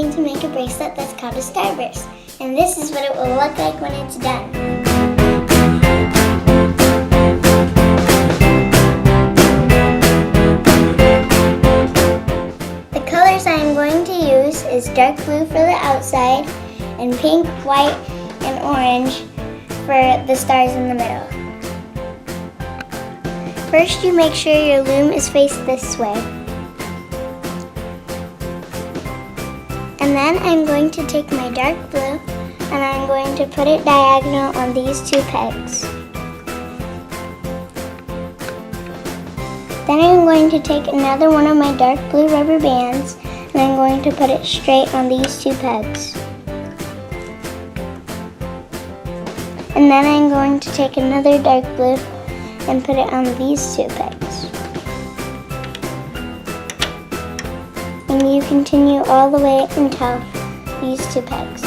going to make a bracelet that's called a starburst. And this is what it will look like when it's done. The colors I'm going to use is dark blue for the outside and pink, white, and orange for the stars in the middle. First, you make sure your loom is faced this way. And then I'm going to take my dark blue and I'm going to put it diagonal on these two pegs. Then I'm going to take another one of my dark blue rubber bands and I'm going to put it straight on these two pegs. And then I'm going to take another dark blue and put it on these two pegs. And you continue all the way until these two pegs.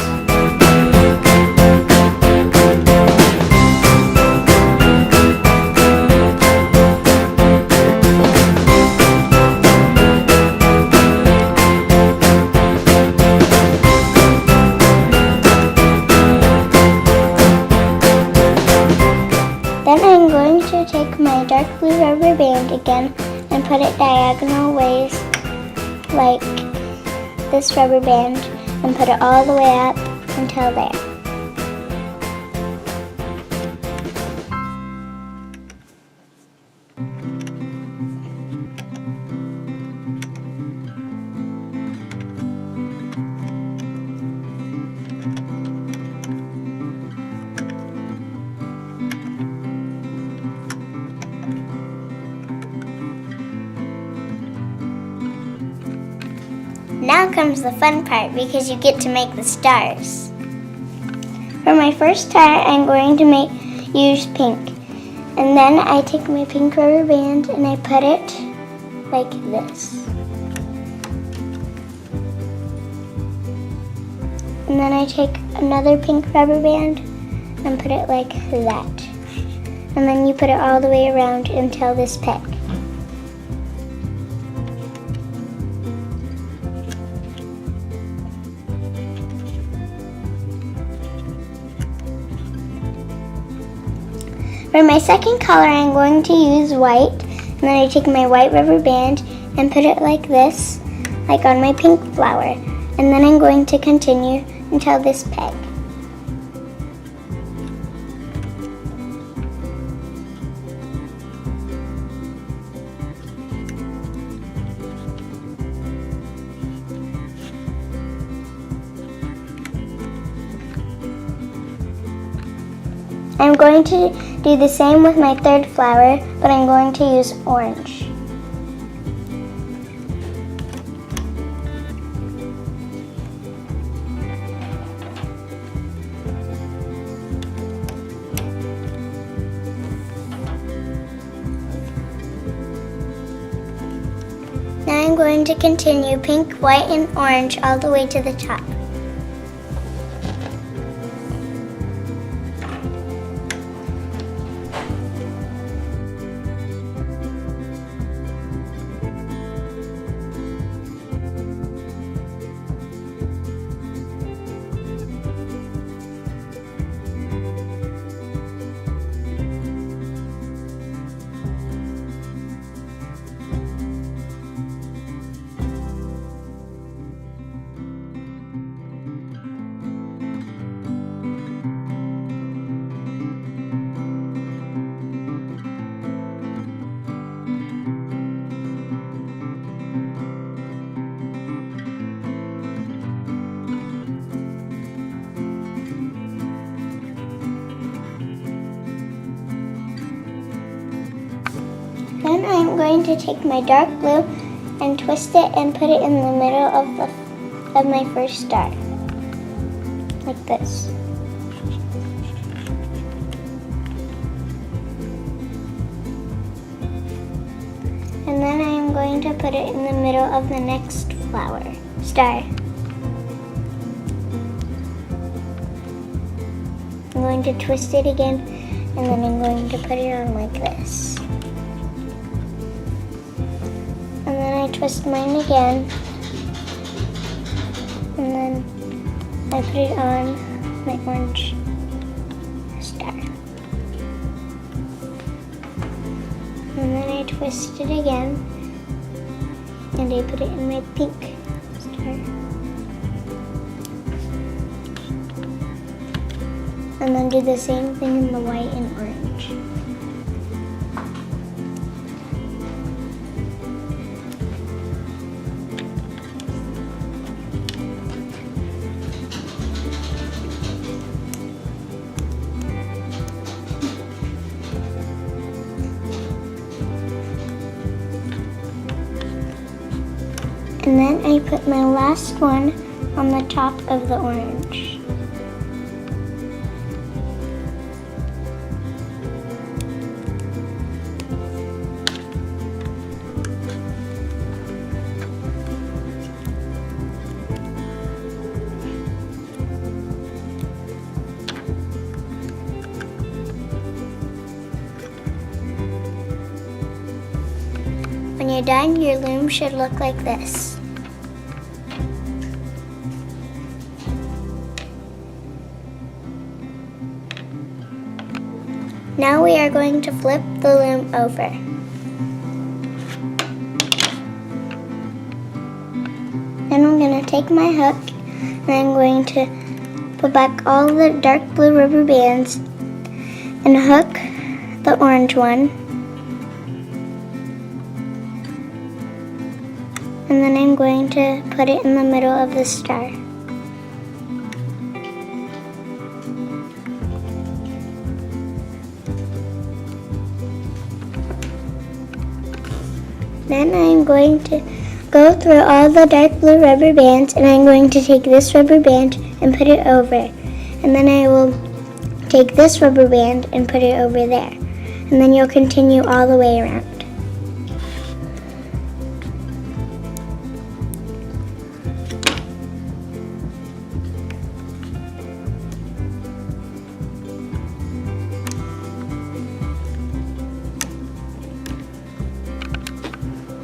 Then I'm going to take my dark blue rubber band again and put it diagonal ways like this rubber band and put it all the way up until there. Now comes the fun part because you get to make the stars. For my first star, I'm going to use pink. And then I take my pink rubber band and I put it like this. And then I take another pink rubber band and put it like that. And then you put it all the way around until this peg. For my second color, I'm going to use white, and then I take my white rubber band and put it like this, like on my pink flower, and then I'm going to continue until this peg. I'm going to do the same with my third flower, but I'm going to use orange. Now I'm going to continue pink, white, and orange all the way to the top. Then I'm going to take my dark blue and twist it and put it in the middle of my first star, like this. And then I'm going to put it in the middle of the next star. I'm going to twist it again, and then I'm going to put it on like this. And then I twist mine again. and then I put it on my orange star. And then I twist it again, and I put it in my pink star. And then do the same thing in the white and orange. And then I put my last one on the top of the orange. When you're done, your loom should look like this. Now we are going to flip the loom over. Then I'm going to take my hook and I'm going to put back all the dark blue rubber bands and hook the orange one. And then I'm going to put it in the middle of the star. Then I'm going to go through all the dark blue rubber bands, and I'm going to take this rubber band and put it over. And then I will take this rubber band and put it over there. And then you'll continue all the way around.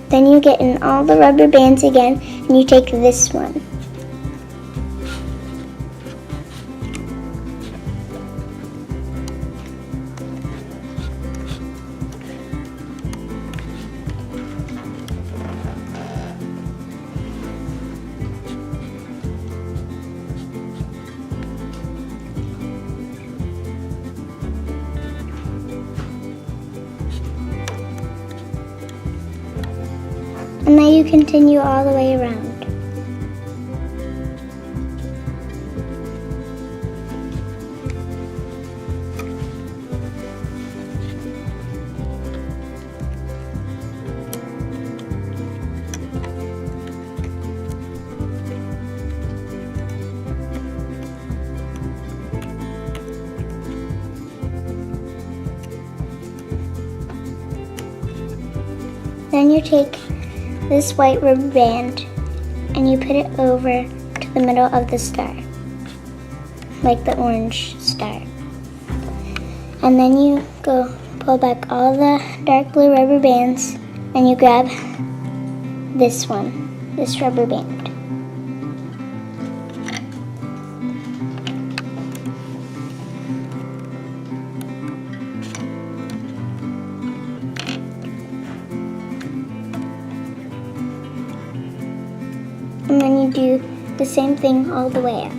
Then you get in all the rubber bands again, and you take this one. And then you continue all the way around. Then you take this white rubber band and you put it over to the middle of the star, like the orange star. And then you go pull back all the dark blue rubber bands and you grab this one, this rubber band. And then you do the same thing all the way up.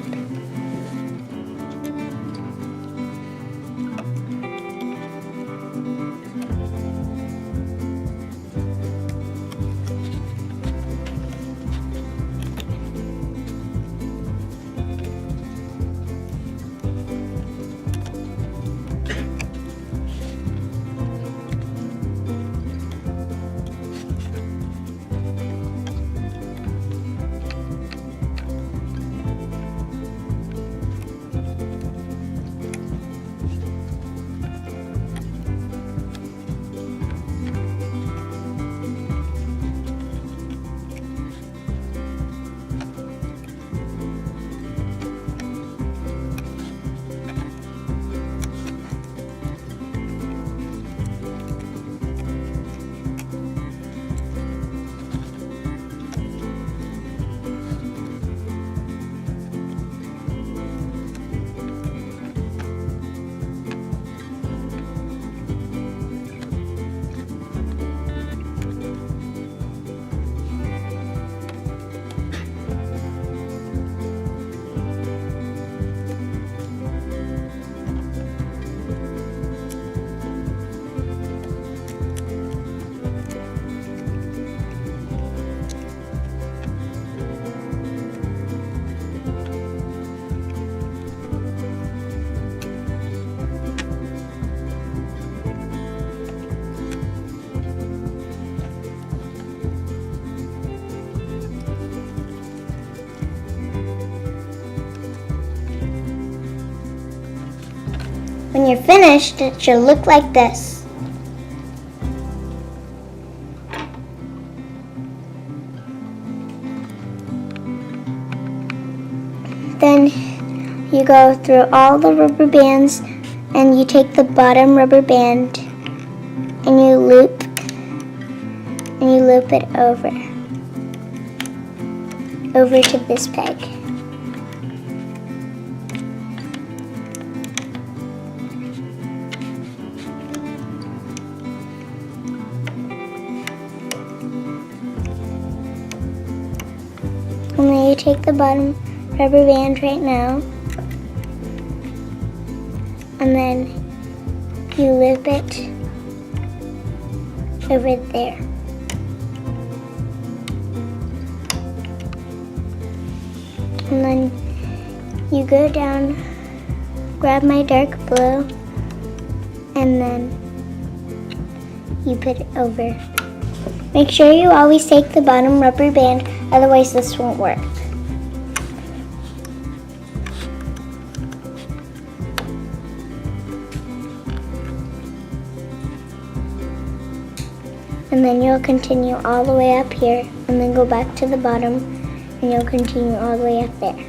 When you're finished, it should look like this. Then you go through all the rubber bands and you take the bottom rubber band and you loop it over to this peg. And then you take the bottom rubber band right now, and then you loop it over there. And then you go down, grab my dark blue, and then you put it over. Make sure you always take the bottom rubber band, otherwise this won't work. And then you'll continue all the way up here, and then go back to the bottom, and you'll continue all the way up there.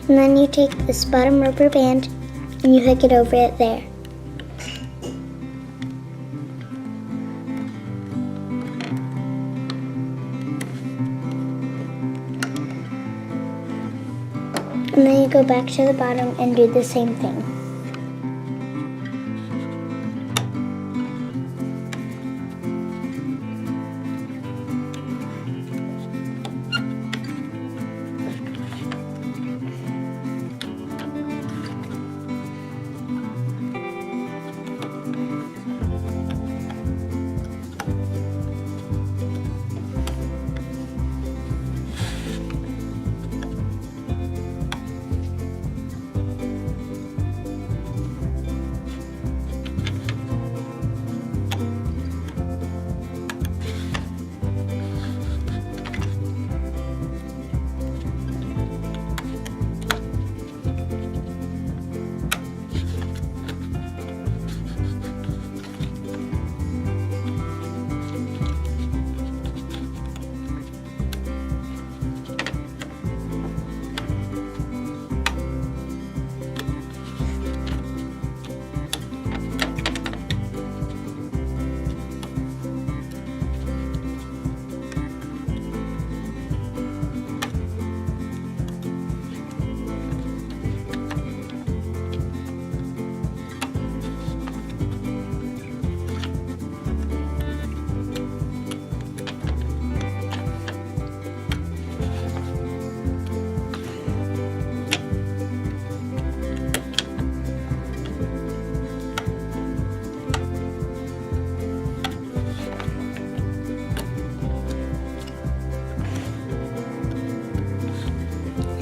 And then you take this bottom rubber band and you hook it over it there. And then you go back to the bottom and do the same thing.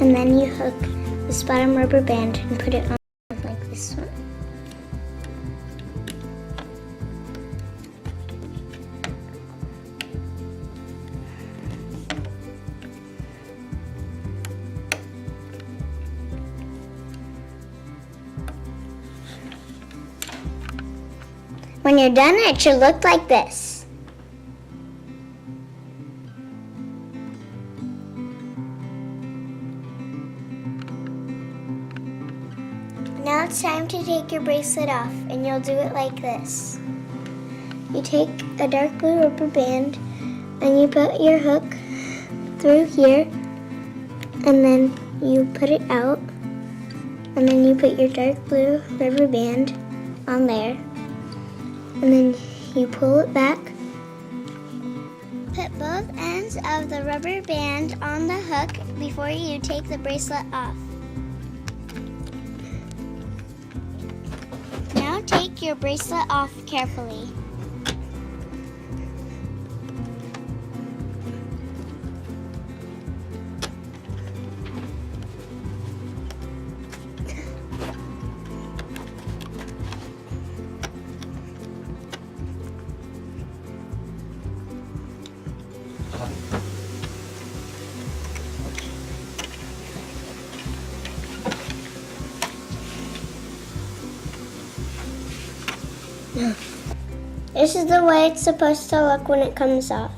And then you hook this bottom rubber band and put it on like this one. When you're done, it should look like this. Now it's time to take your bracelet off, and you'll do it like this. You take a dark blue rubber band and you put your hook through here, and then you put it out, and then you put your dark blue rubber band on there, and then you pull it back. Put both ends of the rubber band on the hook before you take the bracelet off. Now take your bracelet off carefully. This is the way it's supposed to look when it comes off.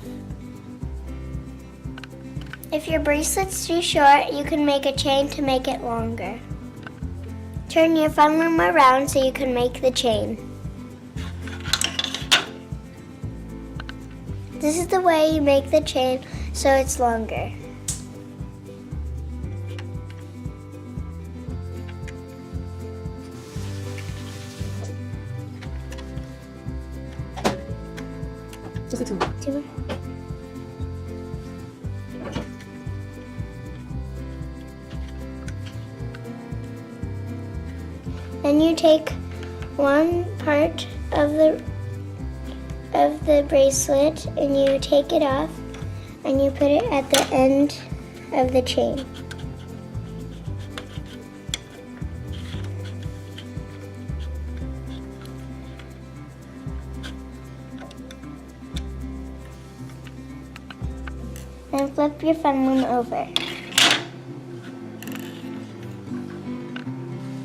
If your bracelet's too short, you can make a chain to make it longer. Turn your fun loom around so you can make the chain. This is the way you make the chain so it's longer. Just two. Two. Then you take one part of the bracelet and you take it off and you put it at the end of the chain. Then flip your fun loom over.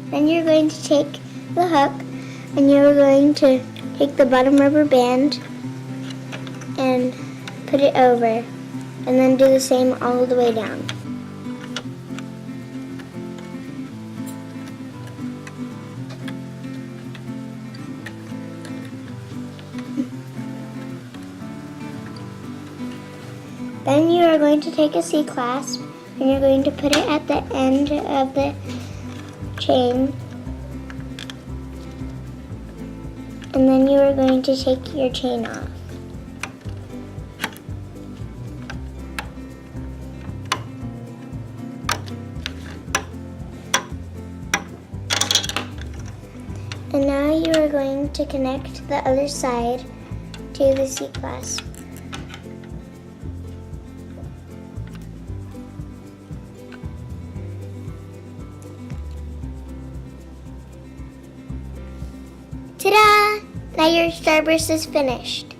Then you're going to take the hook and you're going to take the bottom rubber band and put it over, and then do the same all the way down. Then you are going to take a C-clasp and you're going to put it at the end of the chain, and then you are going to take your chain off. And now you are going to connect the other side to the C-clasp. Ta-da! Now your starburst is finished.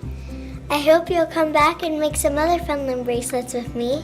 I hope you'll come back and make some other fun loom bracelets with me.